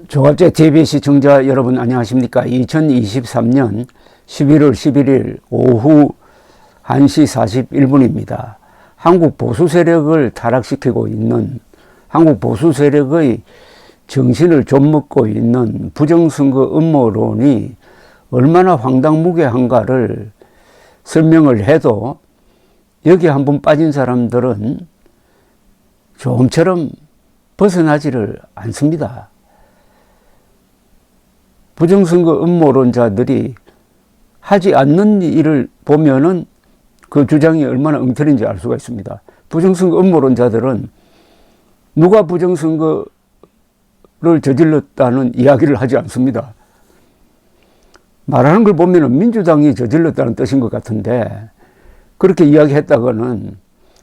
조갑제 TV 시청자 여러분 안녕하십니까. 2023년 11월 11일 오후 1시 41분입니다. 한국 보수 세력을 타락시키고 있는, 한국 보수 세력의 정신을 좀먹고 있는 부정선거 음모론이 얼마나 황당무계한가를 설명을 해도 여기에 한번 빠진 사람들은 좀처럼 벗어나지를 않습니다. 부정선거 음모론자들이 하지 않는 일을 보면은 그 주장이 얼마나 엉터리인지 알 수가 있습니다. 부정선거 음모론자들은 누가 부정선거를 저질렀다는 이야기를 하지 않습니다. 말하는 걸 보면은 민주당이 저질렀다는 뜻인 것 같은데, 그렇게 이야기했다가는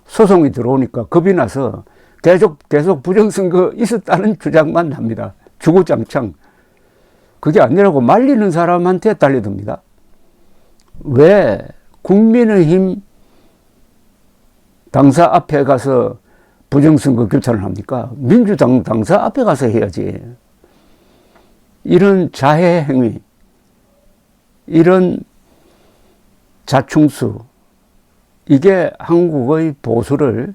소송이 들어오니까 겁이 나서 계속 부정선거 있었다는 주장만 합니다. 주구장창. 그게 아니라고 말리는 사람한테 달려듭니다. 왜 국민의힘 당사 앞에 가서 부정선거 결산을 합니까? 민주당 당사 앞에 가서 해야지. 이런 자해 행위, 이런 자충수, 이게 한국의 보수를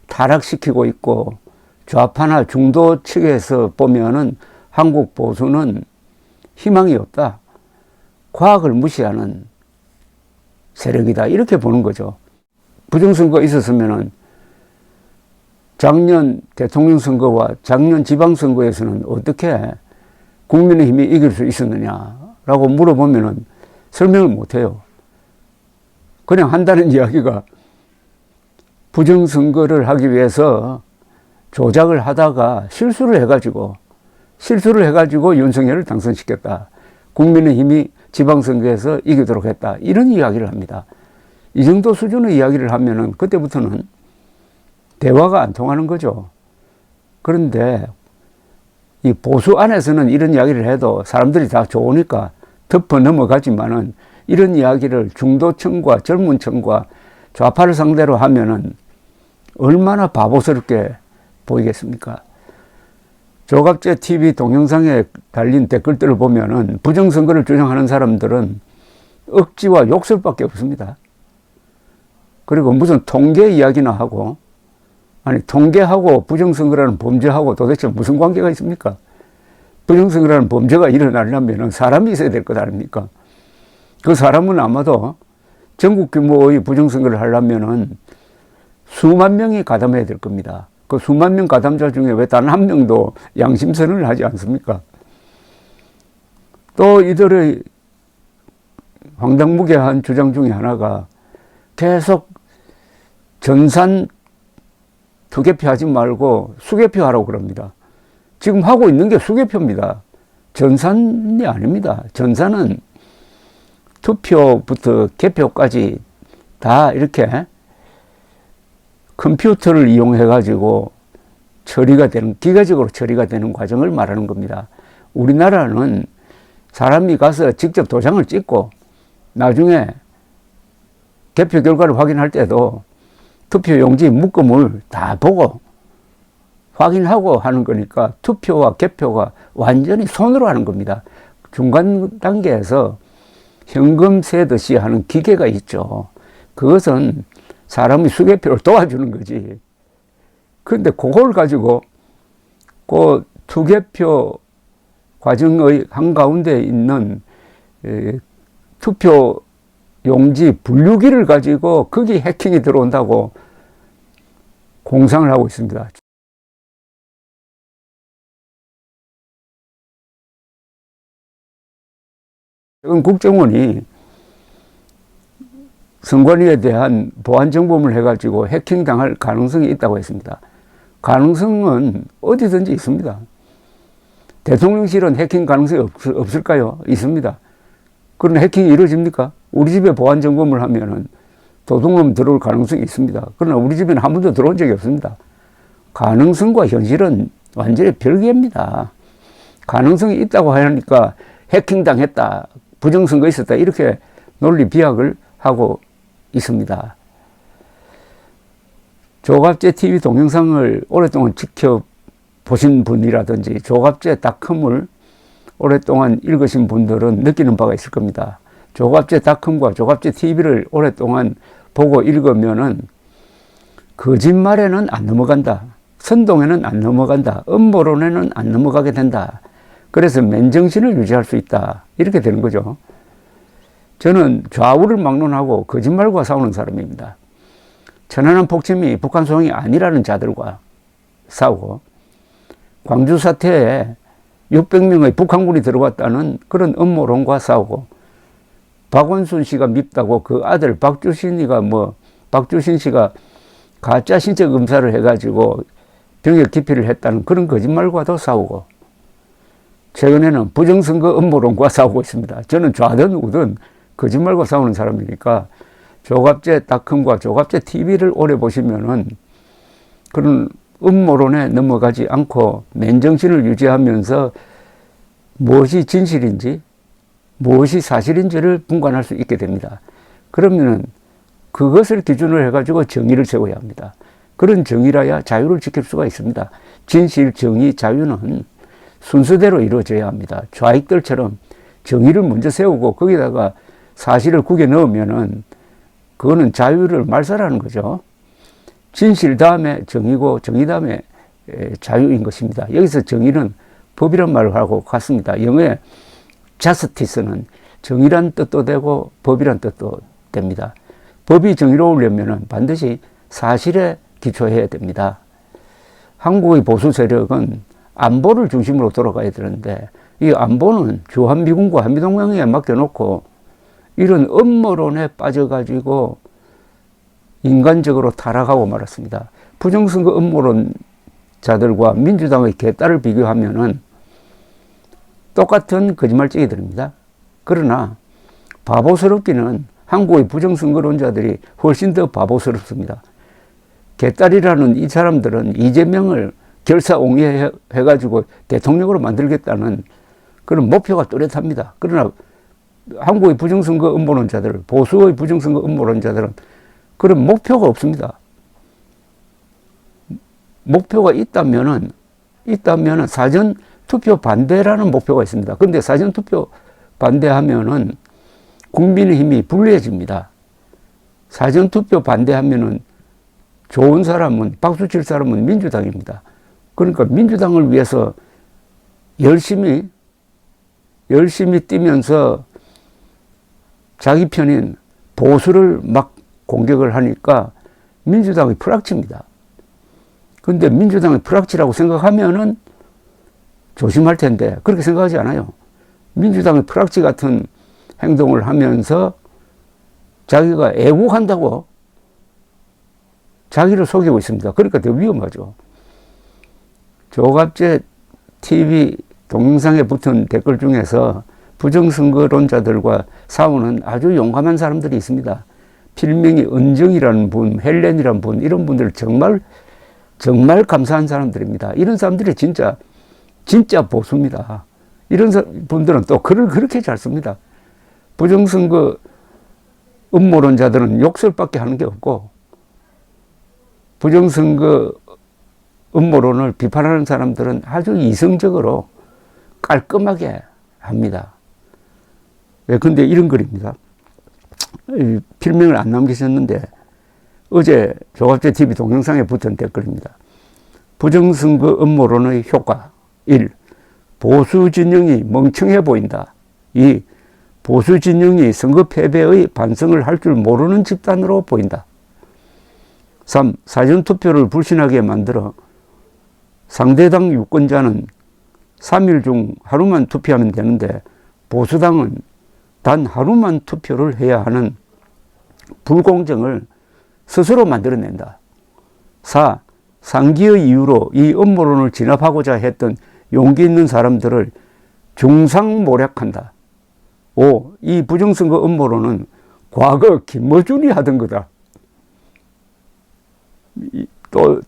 타락시키고 있고, 좌파나 중도 측에서 보면은 한국 보수는 희망이 없다, 과학을 무시하는 세력이다, 이렇게 보는 거죠. 부정선거가 있었으면은 작년 대통령 선거와 작년 지방선거에서는 어떻게 국민의힘이 이길 수 있었느냐라고 물어보면은 설명을 못해요. 그냥 한다는 이야기가 부정선거를 하기 위해서 조작을 하다가 실수를 해가지고 윤석열을 당선시켰다, 국민의힘이 지방선거에서 이기도록 했다, 이런 이야기를 합니다. 이 정도 수준의 이야기를 하면은 그때부터는 대화가 안 통하는 거죠. 그런데 이 보수 안에서는 이런 이야기를 해도 사람들이 다 좋으니까 덮어 넘어가지만은, 이런 이야기를 중도층과 젊은층과 좌파를 상대로 하면은 얼마나 바보스럽게 보이겠습니까? 조갑제 TV 동영상에 달린 댓글들을 보면은 부정선거를 주장하는 사람들은 억지와 욕설밖에 없습니다. 그리고 무슨 통계 이야기나 하고, 아니 통계하고 부정선거라는 범죄하고 도대체 무슨 관계가 있습니까? 부정선거라는 범죄가 일어나려면 사람이 있어야 될 것 아닙니까? 그 사람은 아마도 전국 규모의 부정선거를 하려면은 수만 명이 가담해야 될 겁니다. 그 수만 명 가담자 중에 왜 단 한 명도 양심선언을 하지 않습니까? 또 이들의 황당무계한 주장 중에 하나가 계속 전산 투개표 하지 말고 수개표 하라고 그럽니다. 지금 하고 있는 게 수개표입니다. 전산이 아닙니다. 전산은 투표부터 개표까지 다 이렇게 컴퓨터를 이용해 가지고 처리가 되는, 기계적으로 처리가 되는 과정을 말하는 겁니다. 우리나라는 사람이 가서 직접 도장을 찍고 나중에 개표 결과를 확인할 때도 투표용지 묶음을 다 보고 확인하고 하는 거니까 투표와 개표가 완전히 손으로 하는 겁니다. 중간 단계에서 현금 세듯이 하는 기계가 있죠. 그것은 사람이 수개표를 도와주는 거지. 그런데 그걸 가지고 그 투개표 과정의 한가운데 있는 투표 용지 분류기를 가지고 거기 해킹이 들어온다고 공상을 하고 있습니다. 최근 국정원이 선관위에 대한 보안 정보를 해가지고 해킹 당할 가능성이 있다고 했습니다. 가능성은 어디든지 있습니다. 대통령실은 해킹 가능성이 없을까요? 있습니다. 그런 해킹이 이루어집니까? 우리 집에 보안 점검을 하면은 도둑놈 들어올 가능성이 있습니다. 그러나 우리 집에는 한 번도 들어온 적이 없습니다. 가능성과 현실은 완전히 별개입니다. 가능성이 있다고 하니까 해킹 당했다, 부정선거 있었다, 이렇게 논리 비약을 하고 있습니다. 조갑제 TV 동영상을 오랫동안 보신 분이라든지 조갑제닷컴을 오랫동안 읽으신 분들은 느끼는 바가 있을 겁니다. 조갑제닷컴과 조갑제TV를 오랫동안 보고 읽으면은 거짓말에는 안 넘어간다. 선동에는 안 넘어간다. 음모론에는 안 넘어가게 된다. 그래서 맨정신을 유지할 수 있다. 이렇게 되는 거죠. 저는 좌우를 막론하고 거짓말과 싸우는 사람입니다. 천안함 폭침이 북한 소행이 아니라는 자들과 싸우고, 광주 사태에 600명의 북한군이 들어왔다는 그런 음모론과 싸우고, 박원순 씨가 밉다고 그 아들 박주신 씨가 가짜 신체 검사를 해가지고 병역 기피를 했다는 그런 거짓말과도 싸우고, 최근에는 부정선거 음모론과 싸우고 있습니다. 저는 좌든 우든 거짓말과 싸우는 사람이니까 조갑제닷컴과 조갑제TV를 오래 보시면은 그런 음모론에 넘어가지 않고 맨정신을 유지하면서 무엇이 진실인지 무엇이 사실인지를 분간할 수 있게 됩니다. 그러면은 그것을 기준으로 해가지고 정의를 세워야 합니다. 그런 정의라야 자유를 지킬 수가 있습니다. 진실, 정의, 자유는 순서대로 이루어져야 합니다. 좌익들처럼 정의를 먼저 세우고 거기다가 사실을 구겨 넣으면은 그거는 자유를 말살하는 거죠. 진실 다음에 정의고 정의 다음에 자유인 것입니다. 여기서 정의는 법이란 말을 하고 같습니다. 영어의 justice는 정의란 뜻도 되고 법이란 뜻도 됩니다. 법이 정의로우려면 반드시 사실에 기초해야 됩니다. 한국의 보수 세력은 안보를 중심으로 돌아가야 되는데 이 안보는 주한미군과 한미동맹에 맡겨놓고 이런 음모론에 빠져가지고 인간적으로 타락하고 말았습니다. 부정선거 음모론자들과 민주당의 개딸을 비교하면은 똑같은 거짓말쟁이들입니다. 그러나 바보스럽기는 한국의 부정선거론자들이 훨씬 더 바보스럽습니다. 개딸이라는 이 사람들은 이재명을 결사옹위해가지고 대통령으로 만들겠다는 그런 목표가 뚜렷합니다. 그러나 한국의 부정선거 음모론자들, 보수의 부정선거 음모론자들은 그런 목표가 없습니다. 목표가 있다면은 사전투표 반대라는 목표가 있습니다. 그런데 사전투표 반대하면은 국민의힘이 불리해집니다. 사전투표 반대하면은 좋은 사람은, 박수 칠 사람은 민주당입니다. 그러니까 민주당을 위해서 열심히 뛰면서 자기 편인 보수를 막 공격을 하니까 민주당이 프락칩니다. 그런데 민주당이 프락치라고 생각하면은 조심할 텐데 그렇게 생각하지 않아요. 민주당이 프락치 같은 행동을 하면서 자기가 애국한다고 자기를 속이고 있습니다. 그러니까 더 위험하죠. 조갑제 TV 동영상에 붙은 댓글 중에서 부정선거론자들과 싸우는 아주 용감한 사람들이 있습니다. 필명이 은정이라는 분, 헬렌이라는 분, 이런 분들 정말 감사한 사람들입니다. 이런 사람들이 진짜 보수입니다. 이런 분들은 또 글을 그렇게 잘 씁니다. 부정선거 음모론자들은 욕설밖에 하는 게 없고 부정선거 음모론을 비판하는 사람들은 아주 이성적으로 깔끔하게 합니다. 근데 이런 글입니다. 필명을 안 남기셨는데 어제 조갑제TV 동영상에 붙은 댓글입니다. 부정선거 음모론의 효과 1. 보수 진영이 멍청해 보인다. 2. 보수 진영이 선거 패배의 반성을 할 줄 모르는 집단으로 보인다. 3. 사전투표를 불신하게 만들어 상대당 유권자는 3일 중 하루만 투표하면 되는데 보수당은 단 하루만 투표를 해야 하는 불공정을 스스로 만들어낸다. 4. 상기의 이유로 이 음모론을 진압하고자 했던 용기 있는 사람들을 중상모략한다. 5. 이 부정선거 음모론은 과거 김어준이 하던 거다.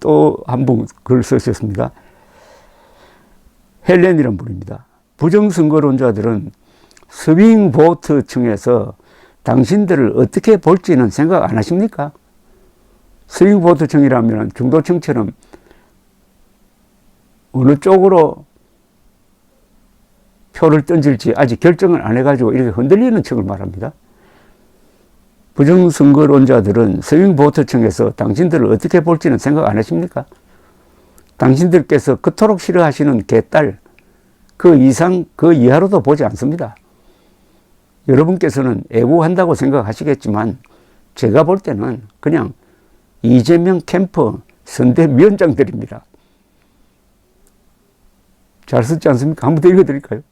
또 한 분 글 쓰셨습니다. 헬렌이라는 분입니다. 부정선거론자들은 스윙보트층에서 당신들을 어떻게 볼지는 생각 안 하십니까? 스윙보트층이라면 중도층처럼 어느 쪽으로 표를 던질지 아직 결정을 안 해가지고 이렇게 흔들리는 척을 말합니다. 부정선거론자들은 서빙보호처청에서 당신들을 어떻게 볼지는 생각 안 하십니까? 당신들께서 그토록 싫어하시는 개딸, 그 이상, 그 이하로도 보지 않습니다. 여러분께서는 애국한다고 생각하시겠지만 제가 볼 때는 그냥 이재명 캠프 선대위원장들입니다. 잘 썼지 않습니까? 한번 더 읽어드릴까요?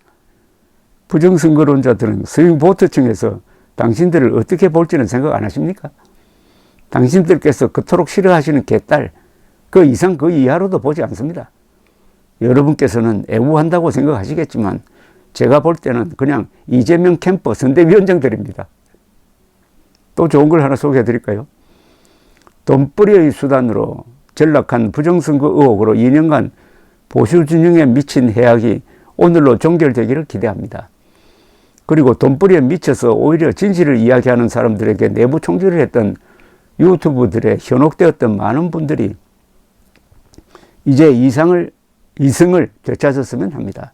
부정선거론자들은 서빙보호처청에서 당신들을 어떻게 볼지는 생각 안 하십니까? 당신들께서 그토록 싫어하시는 개딸, 그 이상 그 이하로도 보지 않습니다. 여러분께서는 애국한다고 생각하시겠지만 제가 볼 때는 그냥 이재명 캠프 선대위원장들입니다. 또 좋은 걸 하나 소개해 드릴까요? 돈벌이의 수단으로 전락한 부정선거 의혹으로 2년간 보수진영에 미친 해악이 오늘로 종결되기를 기대합니다. 그리고 돈벌이에 미쳐서 오히려 진실을 이야기하는 사람들에게 내부 총질을 했던 유튜브들에 현혹되었던 많은 분들이 이제 이승을 되찾았으면 합니다.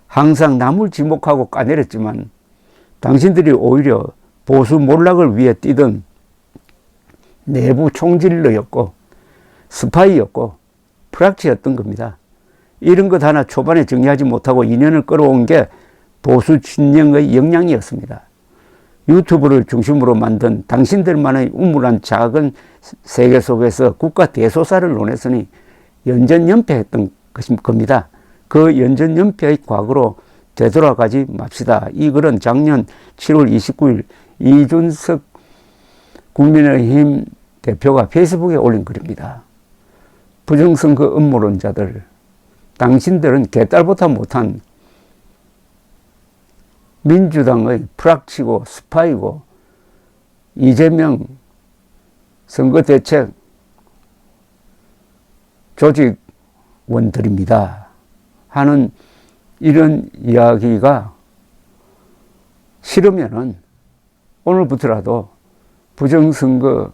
항상 남을 지목하고 까내렸지만 당신들이 오히려 보수 몰락을 위해 뛰던 내부 총질러였고 스파이였고 프락치였던 겁니다. 이런 것 하나 초반에 정리하지 못하고 2년을 끌어온 게 보수 진영의 역량이었습니다. 유튜브를 중심으로 만든 당신들만의 우물한 작은 세계 속에서 국가 대소사를 논했으니 연전연패했던 겁니다. 그 연전연패의 과거로 되돌아가지 맙시다. 이 글은 작년 7월 29일 이준석 국민의힘 대표가 페이스북에 올린 글입니다. 부정선거 음모론자들, 당신들은 개딸보다 못한 민주당의 프락치고 스파이고 이재명 선거대책 조직원들입니다 하는 이런 이야기가 싫으면은 오늘부터라도 부정선거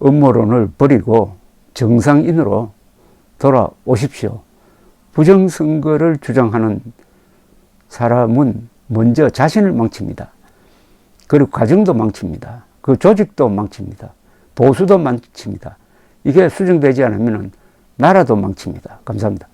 음모론을 버리고 정상인으로 돌아오십시오. 부정선거를 주장하는 사람은 먼저 자신을 망칩니다. 그리고 가정도 망칩니다. 그 조직도 망칩니다. 보수도 망칩니다. 이게 수정되지 않으면 나라도 망칩니다. 감사합니다.